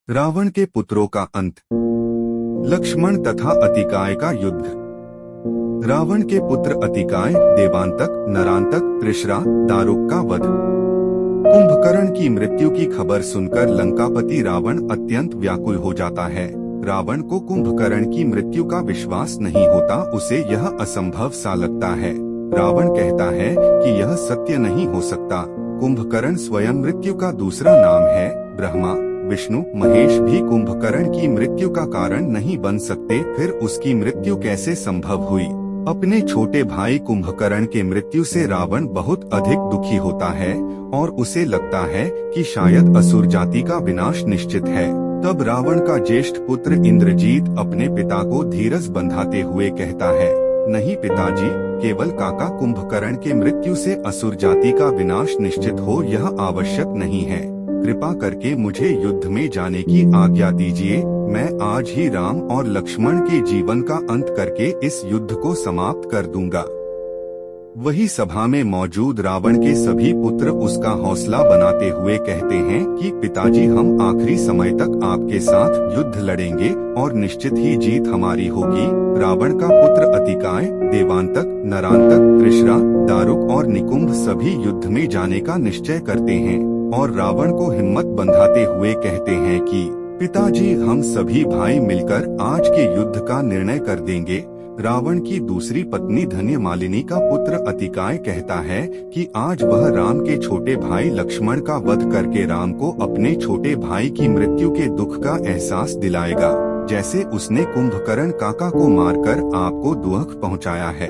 रावण के पुत्रों का अंत। लक्ष्मण तथा अतिकाय का युद्ध। रावण के पुत्र अतिकाय, देवांतक, नरांतक, त्रिशरा, दारुक का वध। कुंभकर्ण की मृत्यु की खबर सुनकर लंकापति रावण अत्यंत व्याकुल हो जाता है। रावण को कुंभकर्ण की मृत्यु का विश्वास नहीं होता, उसे यह असंभव सा लगता है। रावण कहता है कि यह सत्य नहीं हो सकता। कुंभकर्ण स्वयं मृत्यु का दूसरा नाम है। ब्रह्मा, विष्णु, महेश भी कुंभकर्ण की मृत्यु का कारण नहीं बन सकते, फिर उसकी मृत्यु कैसे संभव हुई? अपने छोटे भाई कुंभकर्ण के मृत्यु से रावण बहुत अधिक दुखी होता है और उसे लगता है कि शायद असुर जाति का विनाश निश्चित है। तब रावण का ज्येष्ठ पुत्र इंद्रजीत अपने पिता को धीरज बंधाते हुए कहता है, नहीं पिताजी, केवल काका कुंभकर्ण के मृत्यु से असुर जाति का विनाश निश्चित हो यह आवश्यक नहीं है। कृपा करके मुझे युद्ध में जाने की आज्ञा दीजिए। मैं आज ही राम और लक्ष्मण के जीवन का अंत करके इस युद्ध को समाप्त कर दूंगा। वही सभा में मौजूद रावण के सभी पुत्र उसका हौसला बनाते हुए कहते हैं कि पिताजी, हम आखिरी समय तक आपके साथ युद्ध लड़ेंगे और निश्चित ही जीत हमारी होगी। रावण का पुत्र अतिकाय, देवांतक, नरांतक, त्रिशरा, दारुक और निकुंभ सभी युद्ध में जाने का निश्चय करते हैं और रावण को हिम्मत बंधाते हुए कहते हैं कि पिताजी, हम सभी भाई मिलकर आज के युद्ध का निर्णय कर देंगे। रावण की दूसरी पत्नी धन्यमालिनी का पुत्र अतिकाय कहता है कि आज वह राम के छोटे भाई लक्ष्मण का वध करके राम को अपने छोटे भाई की मृत्यु के दुख का एहसास दिलाएगा, जैसे उसने कुंभकर्ण काका को मारकर आपको दुख पहुंचाया है।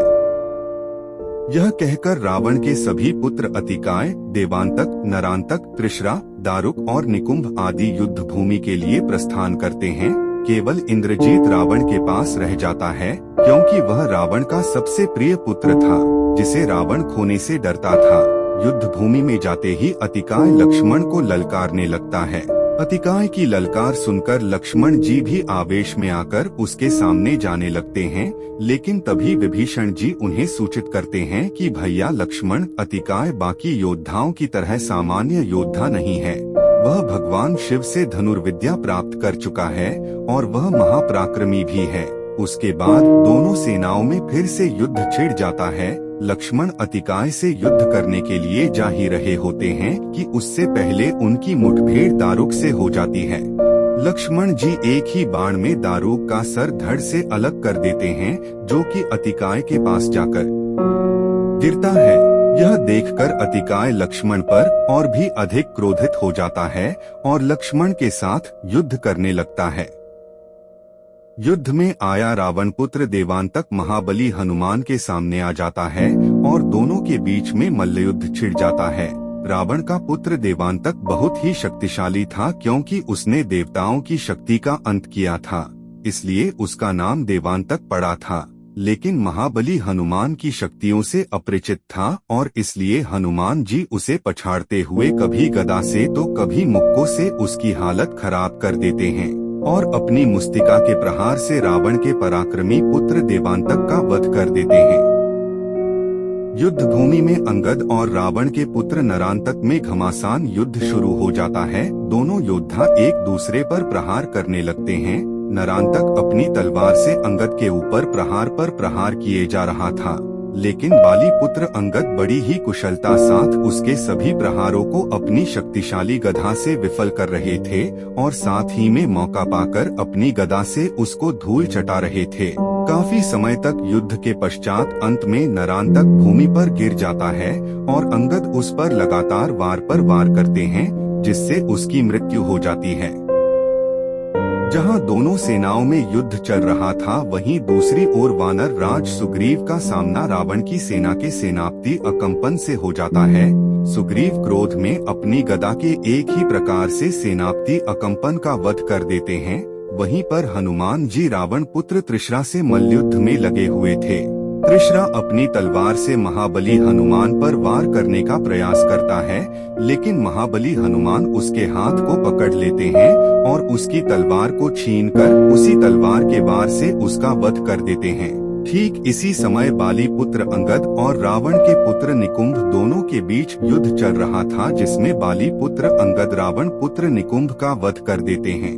यह कहकर रावण के सभी पुत्र अतिकाय, देवांतक, नरांतक, त्रिशरा, दारुक और निकुंभ आदि युद्ध भूमि के लिए प्रस्थान करते हैं। केवल इंद्रजीत रावण के पास रह जाता है, क्योंकि वह रावण का सबसे प्रिय पुत्र था, जिसे रावण खोने से डरता था। युद्ध भूमि में जाते ही अतिकाय लक्ष्मण को ललकारने लगता है। अतिकाय की ललकार सुनकर लक्ष्मण जी भी आवेश में आकर उसके सामने जाने लगते हैं, लेकिन तभी विभीषण जी उन्हें सूचित करते हैं कि भैया लक्ष्मण, अतिकाय बाकी योद्धाओं की तरह सामान्य योद्धा नहीं है। वह भगवान शिव से धनुर्विद्या प्राप्त कर चुका है और वह महापराक्रमी भी है। उसके बाद दोनों सेनाओं में फिर से युद्ध छिड़ जाता है। लक्ष्मण अतिकाय से युद्ध करने के लिए जा ही रहे होते हैं कि उससे पहले उनकी मुठभेड़ दारुक से हो जाती है। लक्ष्मण जी एक ही बाण में दारुक का सर धड़ से अलग कर देते हैं, जो कि अतिकाय के पास जाकर गिरता है। यह देखकर अतिकाय लक्ष्मण पर और भी अधिक क्रोधित हो जाता है और लक्ष्मण के साथ युद्ध करने लगता है। युद्ध में आया रावण पुत्र देवांतक महाबली हनुमान के सामने आ जाता है और दोनों के बीच में मल्लयुद्ध छिड़ जाता है। रावण का पुत्र देवांतक बहुत ही शक्तिशाली था, क्योंकि उसने देवताओं की शक्ति का अंत किया था, इसलिए उसका नाम देवांतक पड़ा था। लेकिन महाबली हनुमान की शक्तियों से अपरिचित था और इसलिए हनुमान जी उसे पछाड़ते हुए कभी गदा से तो कभी मुक्कों से उसकी हालत खराब कर देते हैं और अपनी मुस्तिका के प्रहार से रावण के पराक्रमी पुत्र देवांतक का वध कर देते हैं। युद्ध भूमि में अंगद और रावण के पुत्र नरांतक में घमासान युद्ध शुरू हो जाता है। दोनों योद्धा एक दूसरे पर प्रहार करने लगते हैं। नरांतक अपनी तलवार से अंगद के ऊपर प्रहार पर प्रहार किए जा रहा था, लेकिन बाली पुत्र अंगद बड़ी ही कुशलता साथ उसके सभी प्रहारों को अपनी शक्तिशाली गदा से विफल कर रहे थे और साथ ही में मौका पाकर अपनी गदा से उसको धूल चटा रहे थे। काफी समय तक युद्ध के पश्चात अंत में नरांतक भूमि पर गिर जाता है और अंगद उस पर लगातार वार पर वार करते हैं, जिससे उसकी मृत्यु हो जाती है। जहां दोनों सेनाओं में युद्ध चल रहा था, वहीं दूसरी ओर वानर राज सुग्रीव का सामना रावण की सेना के सेनापति अकंपन से हो जाता है। सुग्रीव क्रोध में अपनी गदा के एक ही प्रकार से सेनापति अकंपन का वध कर देते हैं। वहीं पर हनुमान जी रावण पुत्र त्रिशरा से मल्लयुद्ध में लगे हुए थे। त्रिशरा अपनी तलवार से महाबली हनुमान पर वार करने का प्रयास करता है, लेकिन महाबली हनुमान उसके हाथ को पकड़ लेते हैं और उसकी तलवार को छीनकर उसी तलवार के वार से उसका वध कर देते हैं। ठीक इसी समय बाली पुत्र अंगद और रावण के पुत्र निकुंभ दोनों के बीच युद्ध चल रहा था, जिसमें बाली पुत्र अंगद रावण पुत्र निकुंभ का वध कर देते हैं।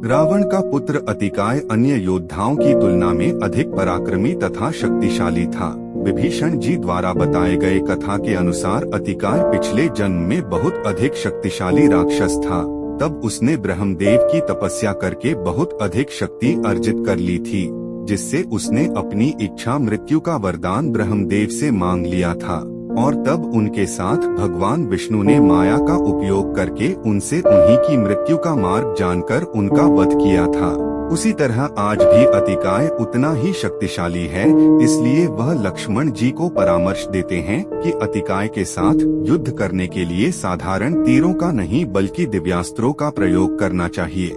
रावण का पुत्र अतिकाय अन्य योद्धाओं की तुलना में अधिक पराक्रमी तथा शक्तिशाली था। विभीषण जी द्वारा बताए गए कथा के अनुसार अतिकाय पिछले जन्म में बहुत अधिक शक्तिशाली राक्षस था। तब उसने ब्रह्मदेव की तपस्या करके बहुत अधिक शक्ति अर्जित कर ली थी, जिससे उसने अपनी इच्छा मृत्यु का वरदान ब्रह्मदेव से मांग लिया था। और तब उनके साथ भगवान विष्णु ने माया का उपयोग करके उनसे उन्हीं की मृत्यु का मार्ग जानकर उनका वध किया था। उसी तरह आज भी अतिकाय उतना ही शक्तिशाली है, इसलिए वह लक्ष्मण जी को परामर्श देते हैं कि अतिकाय के साथ युद्ध करने के लिए साधारण तीरों का नहीं बल्कि दिव्यास्त्रों का प्रयोग करना चाहिए।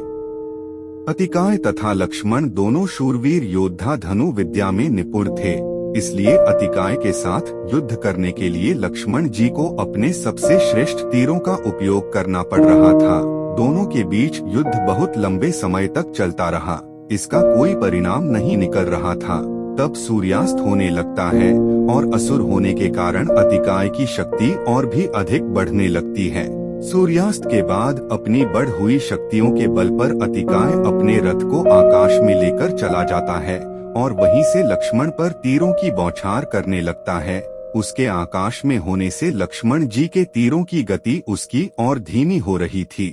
अतिकाय तथा लक्ष्मण दोनों शूरवीर योद्धा धनु विद्या में निपुण थे, इसलिए अतिकाय के साथ युद्ध करने के लिए लक्ष्मण जी को अपने सबसे श्रेष्ठ तीरों का उपयोग करना पड़ रहा था। दोनों के बीच युद्ध बहुत लंबे समय तक चलता रहा। इसका कोई परिणाम नहीं निकल रहा था। तब सूर्यास्त होने लगता है और असुर होने के कारण अतिकाय की शक्ति और भी अधिक बढ़ने लगती है। सूर्यास्त के बाद अपनी बढ़ हुई शक्तियों के बल पर अतिकाय अपने रथ को आकाश में लेकर चला जाता है और वहीं से लक्ष्मण पर तीरों की बौछार करने लगता है। उसके आकाश में होने से लक्ष्मण जी के तीरों की गति उसकी और धीमी हो रही थी।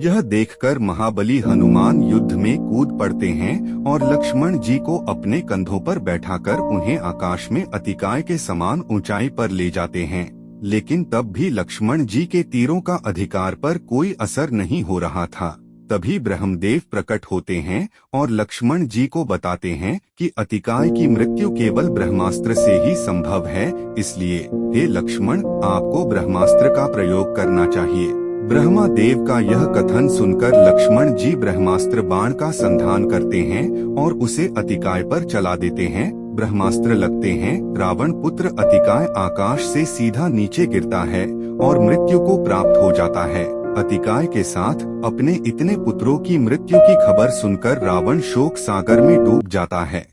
यह देखकर महाबली हनुमान युद्ध में कूद पड़ते हैं और लक्ष्मण जी को अपने कंधों पर बैठाकर उन्हें आकाश में अतिकाय के समान ऊंचाई पर ले जाते हैं। लेकिन तब भी लक्ष्मण जी के तीरों का अधिकार पर कोई असर नहीं हो रहा था। तभी ब्रह्मदेव प्रकट होते हैं और लक्ष्मण जी को बताते हैं कि अतिकाय की मृत्यु केवल ब्रह्मास्त्र से ही संभव है, इसलिए हे लक्ष्मण, आपको ब्रह्मास्त्र का प्रयोग करना चाहिए। ब्रह्मा देव का यह कथन सुनकर लक्ष्मण जी ब्रह्मास्त्र बाण का संधान करते हैं और उसे अतिकाय पर चला देते हैं। ब्रह्मास्त्र लगते हैं, रावण पुत्र अतिकाय आकाश से सीधा नीचे गिरता है और मृत्यु को प्राप्त हो जाता है। अतिकाय के साथ अपने इतने पुत्रों की मृत्यु की खबर सुनकर रावण शोक सागर में डूब जाता है।